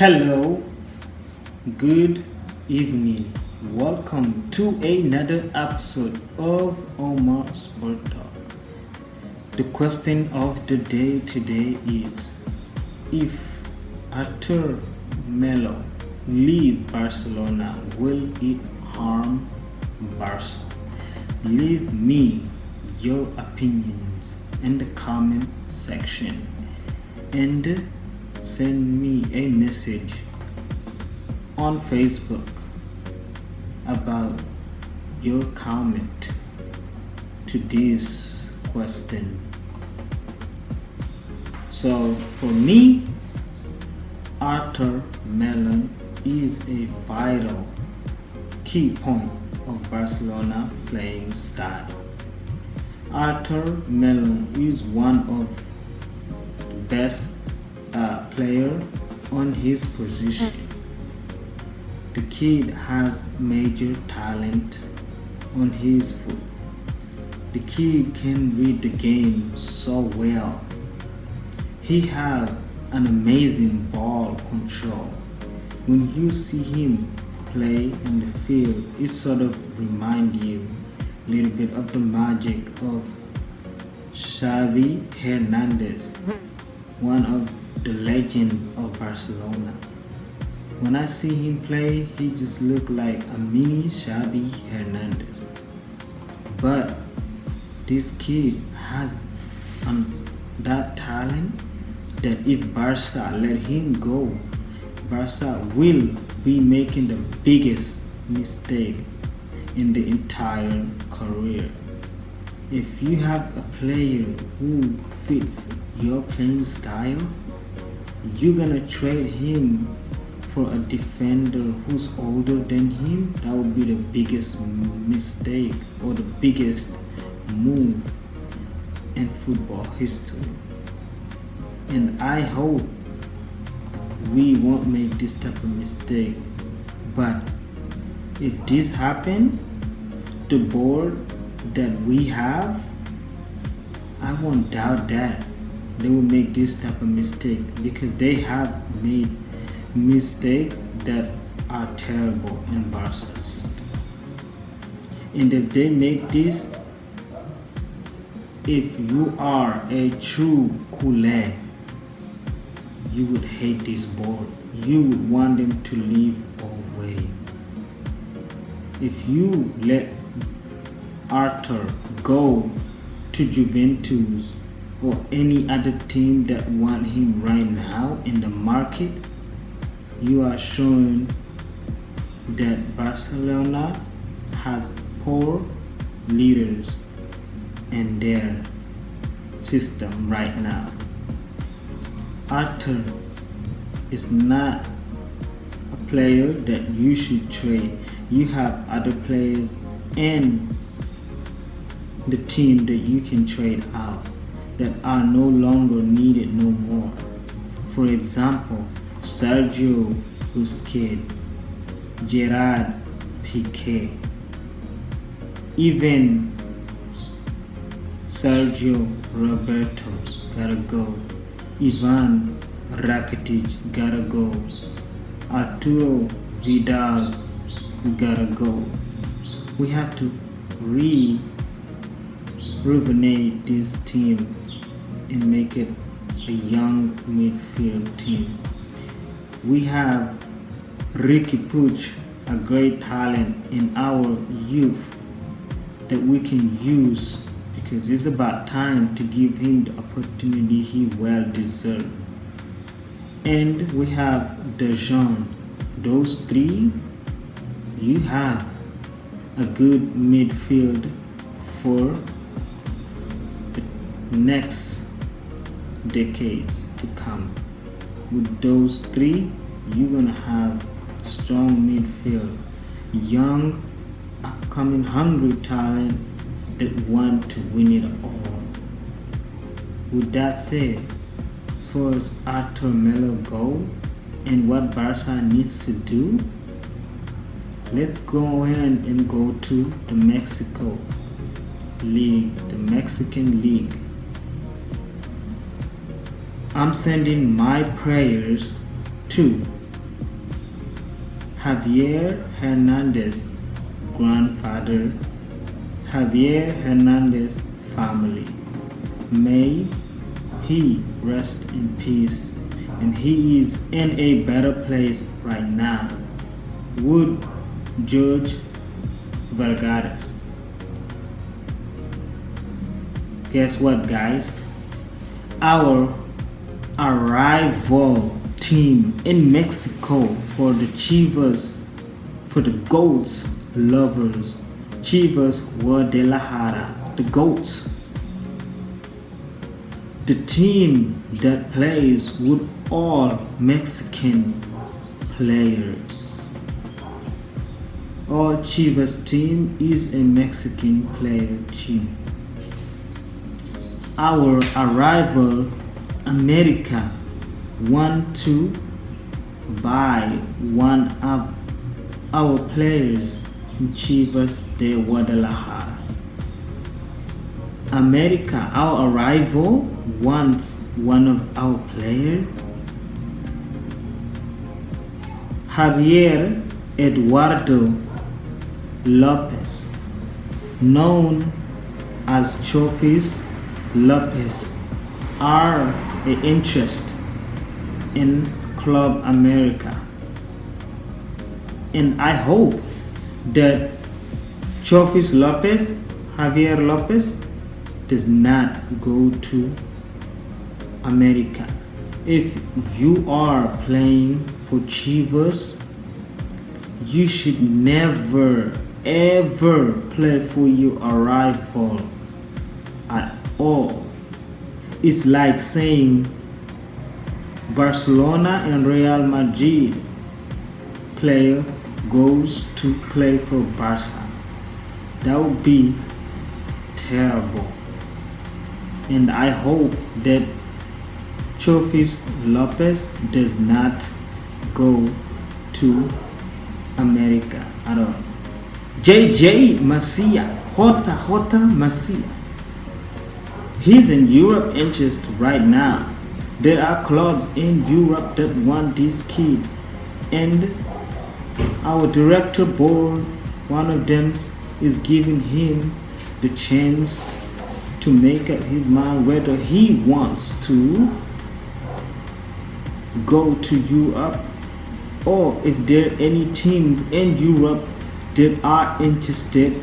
Hello, good evening. Welcome to another episode of Omar Sport Talk. The question of the day today is if Arthur Melo leave Barcelona, will it harm Barca? Leave me your opinions in the comment section and send me a message on Facebook about your comment to this question. So for me, Arthur Melo is a vital key point of Barcelona playing style. Arthur Melo is one of the best player on his position. The kid has major talent on his foot. The kid can read the game so well. He has an amazing ball control. When you see him play in the field, it sort of reminds you a little bit of the magic of Xavi Hernandez, one of the legends of Barcelona. When I see him play, he just look like a mini Xavi Hernandez. But this kid has that talent that if Barca let him go, Barca will be making the biggest mistake in the entire career. If you have a player who fits your playing style, you're gonna trade him for a defender who's older than him. That would be the biggest mistake or the biggest move in football history. And I hope we won't make this type of mistake. But if this happen, the board that we have, I won't doubt that they will make this type of mistake because they have made mistakes that are terrible in Barca's system. And if they make this, if you are a true culé, you would hate this board. You would want them to leave already. If you let Arthur go to Juventus or any other team that want him right now in the market, you are showing that Barcelona has poor leaders in their system right now. Arthur is not a player that you should trade. You have other players and the team that you can trade out that are no longer needed no more. For example, Sergio Busquets, Gerard Piqué, even Sergio Roberto gotta go, Ivan Rakitic gotta go, Arturo Vidal gotta go. We have to rejuvenate this team and make it a young midfield team. We have Ricky Puig, a great talent in our youth that we can use because it's about time to give him the opportunity he well deserved. And we have Dejan. Those three, you have a good midfield for the next decades to come. With those three, you're gonna have a strong midfield, young, upcoming, hungry talent that want to win it all. With that said, as far as Arthur Melo go and what Barca needs to do, let's go ahead and go to the Mexico League, the Mexican League. I'm sending my prayers to Javier Hernandez grandfather, Javier Hernandez family. May he rest in peace, and he is in a better place right now. Would George Vargas. Guess what, guys? Our arrival team in Mexico for the Chivas, for the GOATs lovers, Chivas Guadalajara, the GOATs, the team that plays with all Mexican players. All Chivas team is a Mexican player team. Our arrival, America, want to buy one of our players in Chivas de Guadalajara. America, our arrival, wants one of our players. Javier Eduardo Lopez, known as Chofis Lopez, are an interest in Club America, and I hope that Chofis Lopez, Javier Lopez, does not go to America. If you are playing for Chivas, you should never ever play for your rival at all. It's like saying Barcelona and Real Madrid player goes to play for Barca. That would be terrible. And I hope that Chofis Lopez does not go to America at all. JJ Macia, Jota Macia. He's in Europe interest right now. There are clubs in Europe that want this kid, and our director board, one of them, is giving him the chance to make up his mind whether he wants to go to Europe, or if there are any teams in Europe that are interested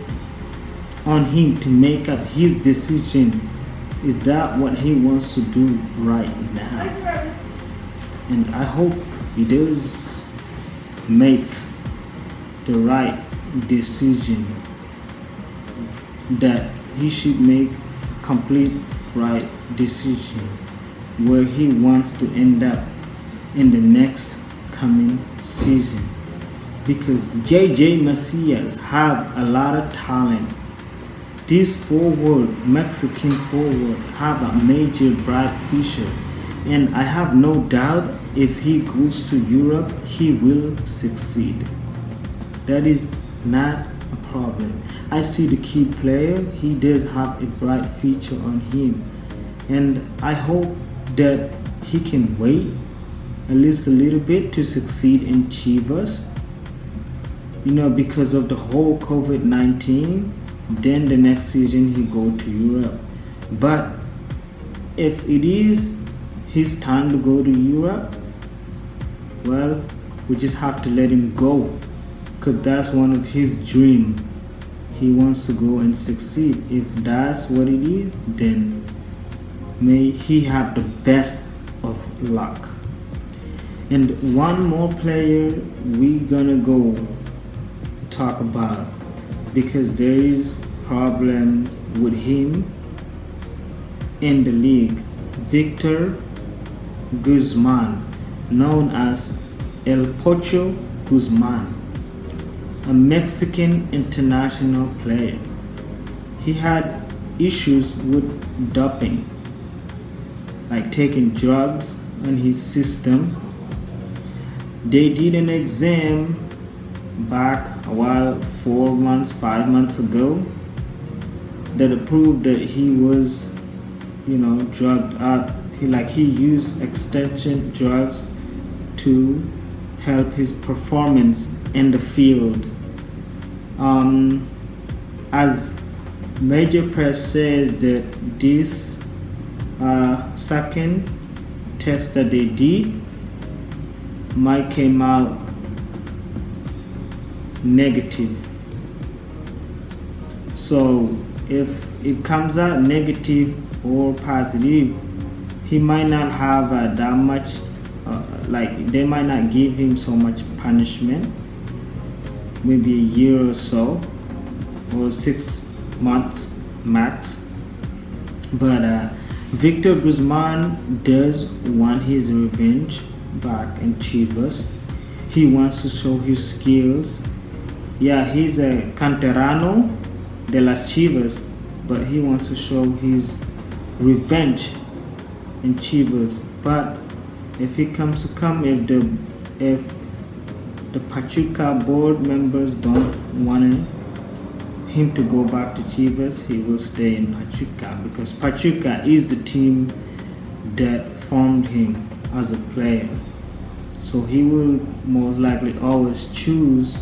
on him to make up his decision. Is that what he wants to do right now? And I hope he does make the right decision, that he should make a complete right decision where he wants to end up in the next coming season, because JJ Macias have a lot of talent. This forward, Mexican forward, have a major bright future, and I have no doubt if he goes to Europe, he will succeed. That is not a problem. I see the key player, he does have a bright future on him, and I hope that he can wait at least a little bit to succeed in Chivas, because of the whole COVID-19. Then the next season he go to Europe. But if it is his time to go to Europe, well, we just have to let him go, because that's one of his dreams. He wants to go and succeed. If that's what it is, then may he have the best of luck. And one more player we gonna go talk about, because there is problems with him in the league. Victor Guzman, known as El Pocho Guzman, a Mexican international player. He had issues with doping, like taking drugs in his system. They did an exam back a while, 4 months, 5 months ago, that proved that he was, drugged up. He used extension drugs to help his performance in the field. As Major Press says that this second test that they did might came out negative. So if it comes out negative or positive, he might not have that much like they might not give him so much punishment, maybe a year or so or 6 months max. But Victor Guzman does want his revenge back in Chivas. He wants to show his skills. Yeah, he's a canterano de las Chivas, but he wants to show his revenge in Chivas. But if he comes to come, if the Pachuca board members don't want him to go back to Chivas, he will stay in Pachuca, because Pachuca is the team that formed him as a player. So he will most likely always choose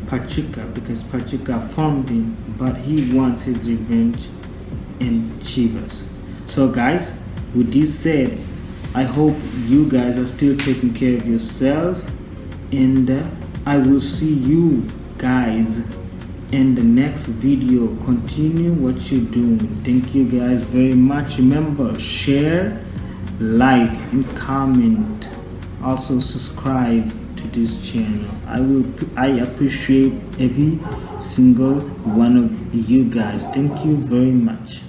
Pachuca because Pachuca formed him, but he wants his revenge in Chivas. So guys, with this said, I hope you guys are still taking care of yourself, and I will see you guys in the next video. Continue what you're doing. Thank you guys very much. Remember, share, like, and comment. Also subscribe to this channel. I appreciate every single one of you guys. Thank you very much.